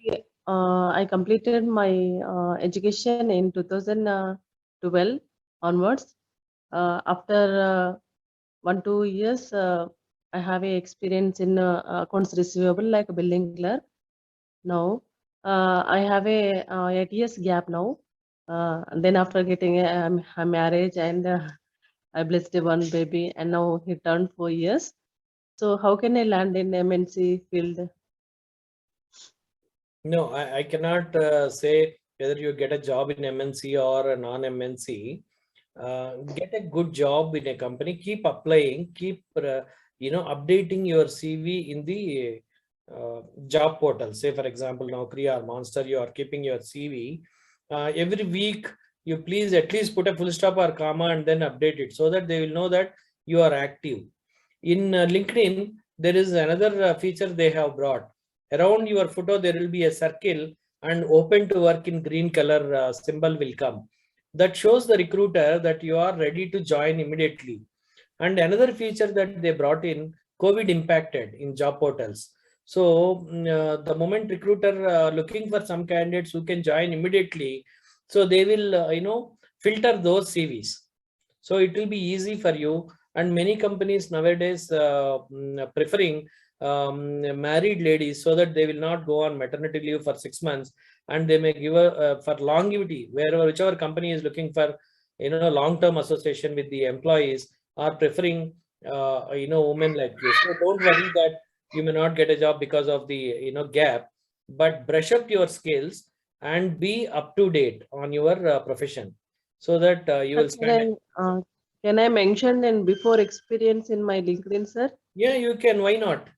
I completed my education in 2012 onwards. After 1-2 years, I have a experience in accounts receivable like a billing clerk. Now, I have a 8 years gap now. And then after getting a marriage and I blessed one baby, and now he turned 4 years. So how can I land in MNC field? No, I cannot say whether you get a job in MNC or a non-MNC. Get a good job in a company, keep applying, keep updating your CV in the job portal. Say for example, Naukri or Monster, you are keeping your CV. Every week, you please at least put a full stop or comma and then update it, so that they will know that you are active. In LinkedIn, there is another feature they have brought. Around your photo, there will be a circle, and open to work in green color symbol will come. That shows the recruiter that you are ready to join immediately. And another feature that they brought in, COVID impacted in job portals. So the moment recruiter looking for some candidates who can join immediately, so they will filter those CVs. So it will be easy for you. And many companies nowadays preferring married ladies, so that they will not go on maternity leave for 6 months, and they may give for longevity, whichever company is looking for long-term association with the employees, are preferring women like you. So don't worry that you may not get a job because of the gap, but brush up your skills and be up to date on your profession, so that you will stand. Can I mention and before experience in my LinkedIn, sir? Yeah, you can. Why not?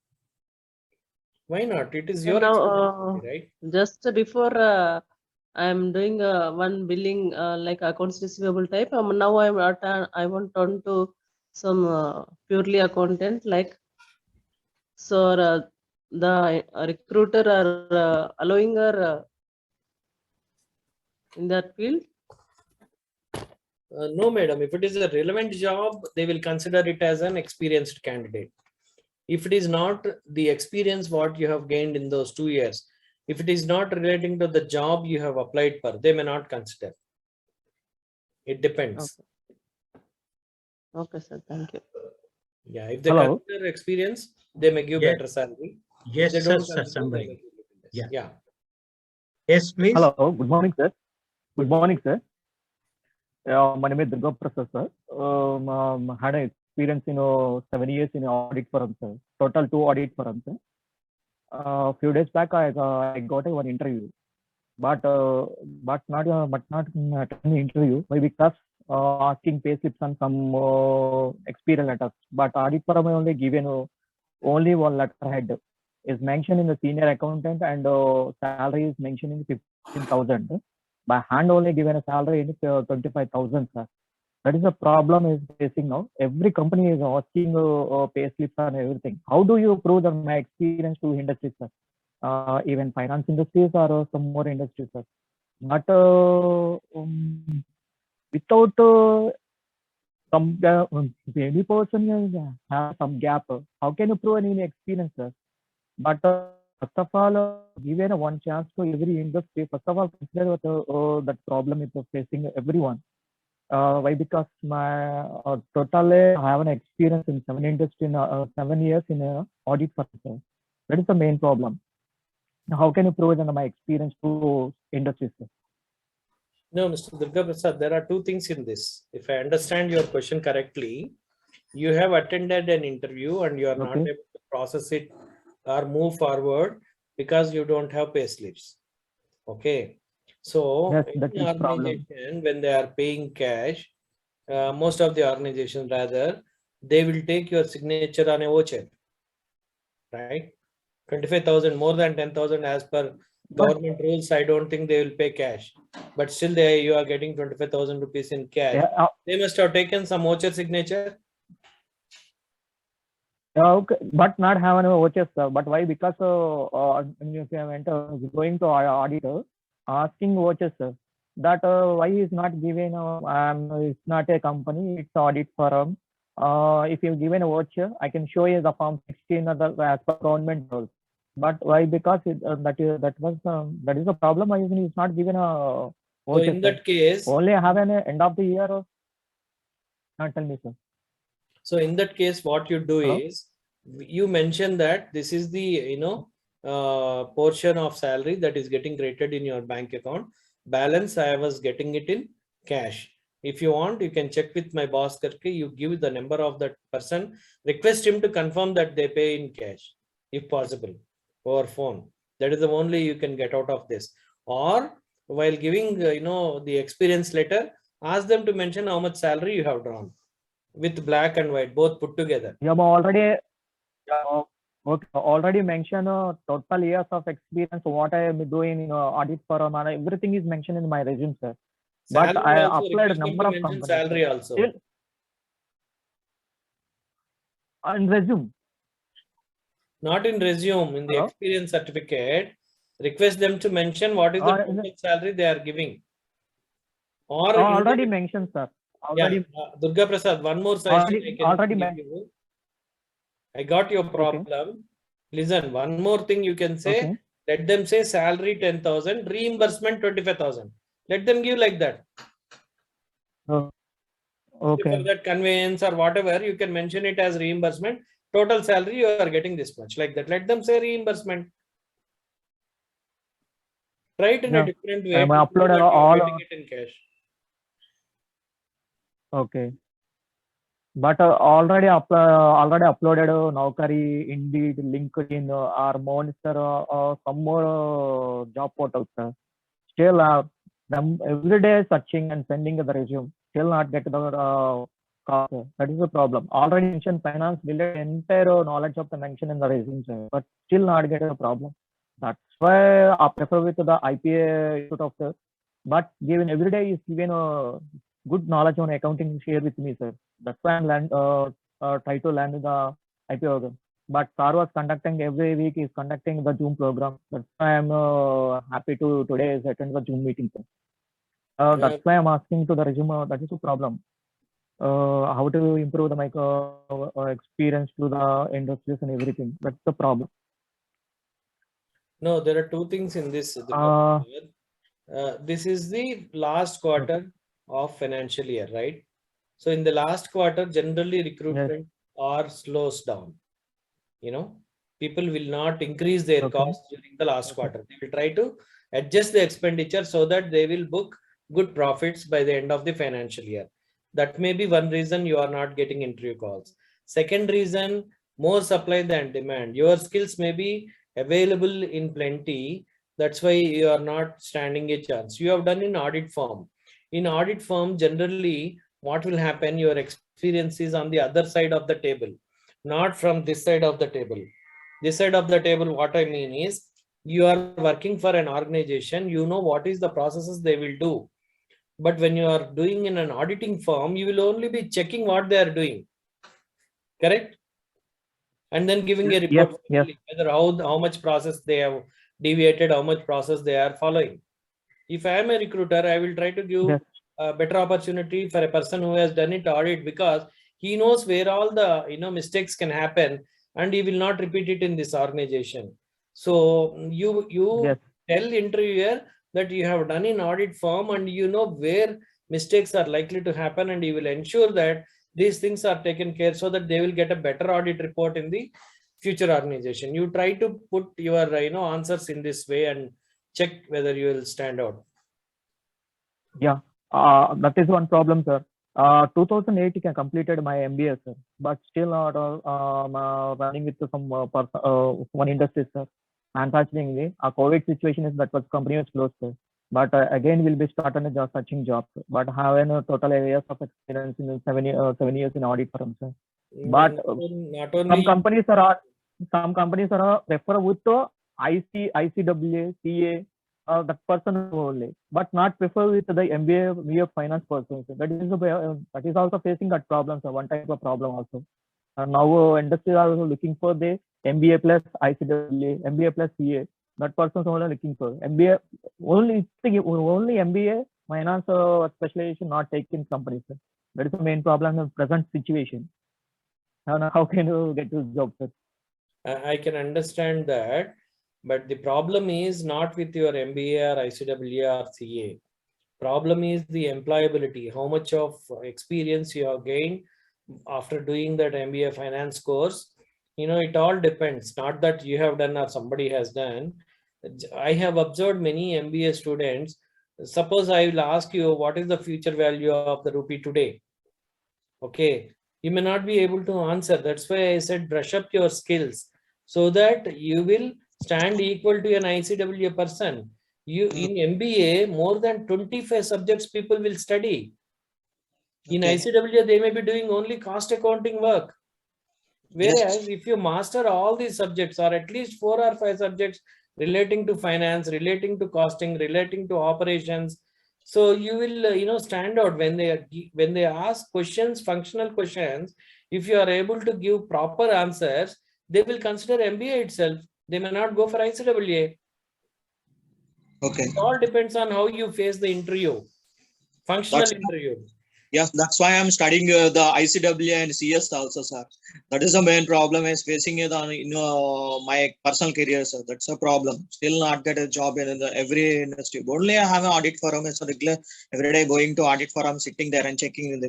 Why not? It is your Now, right? just before I'm doing one billing like accounts receivable type. Now I want turn to some purely accountant like. So the recruiter are allowing her in that field. No, madam. If it is a relevant job, they will consider it as an experienced candidate. If it is not the experience what you have gained in those 2 years, if it is not relating to the job you have applied for, they may not consider. It depends. Okay, sir. Thank you. Yeah, if they Hello. consider experience, they may give Yes. better salary. Yes, They sir, don't consider, somebody. they may give less. Yeah. Yeah. Yes, please. Hello, good morning, sir. Good morning, sir. My name is Durga Prasad, sir. Had an experience in 7 years in audit firm, sir. Total 2 audit firms, sir. Few days back, I got one interview. not attend the interview. Why? Because asking pay slips and some experience letters. But audit firm only given only one letterhead is mentioned in the senior accountant, and salary is mentioned in 15,000. By hand only given a salary in 25,000, sir. That is the problem is facing now. Every company is asking pay slips and everything. How do you prove that my experience to industry, sir? Even finance industries or some more industries, sir. But without some any person has some gap. How can you prove any experience, sir? But first of all, given one chance to every industry. First of all, consider that problem is facing everyone. Why? Because my totally I have an experience in 7 years in audit firm. That is the main problem. How can you prove my experience to industries, sir? No, Mr. Durga Prasad, there are two things in this. If I understand your question correctly, you have attended an interview and you are not Okay. able to process it or move forward because you don't have pay slips. Okay. So Yes, in that the is problem. organization, when they are paying cash, most of the organizations rather, they will take your signature on a voucher, right? 25,000, more than 10,000 as per government rules. I don't think they will pay cash, but still you are getting 25,000 rupees in cash. Yeah, They must have taken some voucher signature. okay, but not have any vouchers, sir. But why? Because if you went going to auditor, asking vouchers, sir. That why is not given? It's not a company; it's audit firm. If you given a voucher, I can show you the form 16 as per government rules. But why? Because that is the problem. Why is not given a So voucher, in sir? that case, Only have an end of the year. Tell me, sir. so in that case, what you do Hello? is you mention that this is the portion of salary that is getting created in your bank account. Balance I was getting it in cash. If you want, you can check with my boss. You give the number of that person. Request him to confirm that they pay in cash, if possible, over phone. That is the only you can get out of this. Or while giving the experience letter, ask them to mention how much salary you have drawn with black and white, both put together. You have already okay, already mentioned total years of experience, what I am doing in audit firm, and everything is mentioned in my resume, sir. But Salary I also, applied a request them number to of mention companies. salary also. Still, in resume. Not in resume, in the Hello? experience certificate, request them to mention what is the In total salary they are giving. Or already mentioned, sir. Already, Durga Prasad, one more suggestion I can already give mentioned. you. I got your problem. Listen, one more thing you can say. Okay. Let them say salary 10,000, reimbursement 25,000. Let them give like that. Okay. For that conveyance or whatever, you can mention it as reimbursement. Total salary you are getting this much, like that. Let them say reimbursement. Try it in a different way. I am to prove uploaded that you are all. getting it in cash. Okay. But already uploaded Naukri, Indeed, LinkedIn, or Monster, some more job portals, sir. Still, them every day searching and sending the resume. Still not get the call, sir. That is the problem. Already mentioned finance related entire knowledge of the mention in the resume, sir. But still not get a problem. That's why I prefer with the IPA Institute of the. But given every day is given a good knowledge on accounting share with me, sir. That's why I'm try to land the IPA organ. But Sir was conducting every week is conducting the Zoom program. That's why I'm happy to today is attend the Zoom meeting, sir. That's why I'm asking to the resume. That is the problem. How to improve the experience to the industries and everything. That's the problem. No, there are two things in this. This is the last quarter of financial year, right? So in the last quarter, generally recruitment or slows down. People will not increase their costs during the last quarter. They will try to adjust the expenditure so that they will book good profits by the end of the financial year. That may be one reason you are not getting interview calls. Second reason, more supply than demand. Your skills may be available in plenty, That's why you are not standing a chance. You have done in audit firm. In audit firm, generally, what will happen? Your experience is on the other side of the table, not from this side of the table. This side of the table, what I mean is, you are working for an organization, you know what is the processes they will do. But when you are doing in an auditing firm, you will only be checking what they are doing. Correct? And then giving a report, yes. whether how much process they have deviated, how much process they are following. If I am a recruiter, I will try to give Yes. a better opportunity for a person who has done it audit, because he knows where all the mistakes can happen, and he will not repeat it in this organization. So you Yes. tell interviewer that you have done in audit firm and you know where mistakes are likely to happen, and you will ensure that these things are taken care so that they will get a better audit report in the future organization. You try to put your answers in this way and check whether you will stand out. Yeah, that is one problem, sir. 2008 I completed my MBA, sir, but still not running with some one industry, sir. Unfortunately, a COVID situation is that was company was closed, sir. But again, we'll be starting a job searching job, sir. But have a total years of experience in 7 years in audit firm, sir. But not only some companies are prefer with the ICWA, CA, that person only, but not prefer with the MBA finance person. So that is also facing that problem. So one type of problem also. Now industry are also looking for the MBA plus ICWA, MBA plus CA. That person is only looking for MBA only MBA finance specialization not taken companies. Sir. That is the main problem in present situation. How can you get this job, sir? I can understand that, but the problem is not with your MBA or ICWA or CA. Problem is the employability. How much of experience you have gained after doing that MBA finance course? It all depends. Not that you have done or somebody has done. I have observed many MBA students. Suppose I will ask you, what is the future value of the rupee today? Okay, you may not be able to answer. That's why I said brush up your skills so that you will stand equal to an ICWA person. In MBA, more than 25 subjects people will study. In ICWA, they may be doing only cost accounting work. Whereas if you master all these subjects, or at least 4 or 5 subjects relating to finance, relating to costing, relating to operations, so you will stand out when they ask questions, functional questions. If you are able to give proper answers, they will consider MBA itself. They may not go for ICWA. Okay. It all depends on how you face the interview, functional interview. Yes, that's why I'm studying the ICWA and CS also, sir. That is the main problem is facing it on my personal career, sir. That's a problem. Still not get a job in every industry. Only I have an audit firm. So regular every day going to audit firm, sitting there and checking.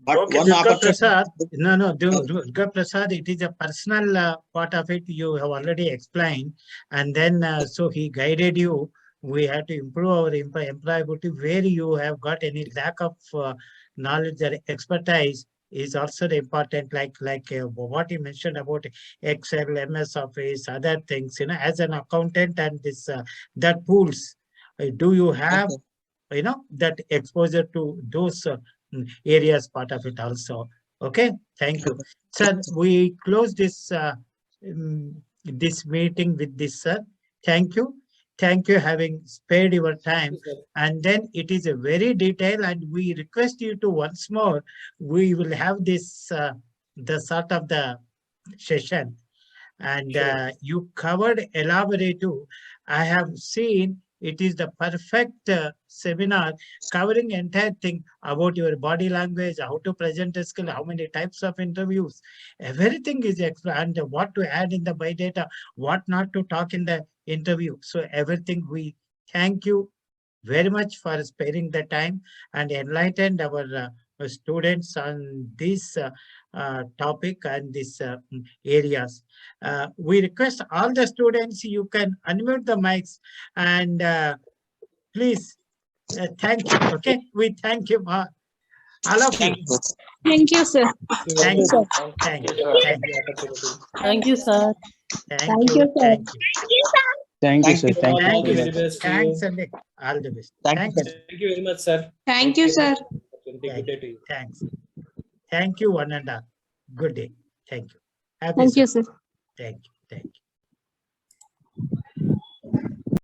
But okay, one Durga opportunity. Prasad, Durga Prasad, it is a personal part of it. You have already explained, and then so he guided you. We have to improve our employability. Where you have got any lack of knowledge or expertise is also important. Like what you mentioned about Excel, MS Office, other things. As an accountant and this that tools. Do you have that exposure to those areas part of it also? Okay, thank you, sir. We close this this meeting with this, sir. Thank you having spared your time. And then it is a very detailed, and we request you to once more, we will have this the sort of the session, and you covered elaborative. I have seen it is the perfect seminar covering entire thing about your body language, how to present a skill, how many types of interviews. Everything is explained, what to add in the biodata, what not to talk in the interview. So everything, we thank you very much for sparing the time and enlightened our students on this topic and these areas. We request all the students, you can unmute the mics and please, thank you. Okay, we thank you, all of you. Thank you, sir. Thank you. Thank you, sir. Thank you. Thank you, sir. Thank you. Thank you, Thank sir. you. Thank All you the very very much. best to you. Thanks, Sandeep. All the best. Thank you, Thanks. sir. Thank you very much, sir. Thank you, sir. Good day to you. Thanks. Thank you, one and all. Good day. Thank you. Happy Thank you, Sunday. sir. Thank you. Thank you.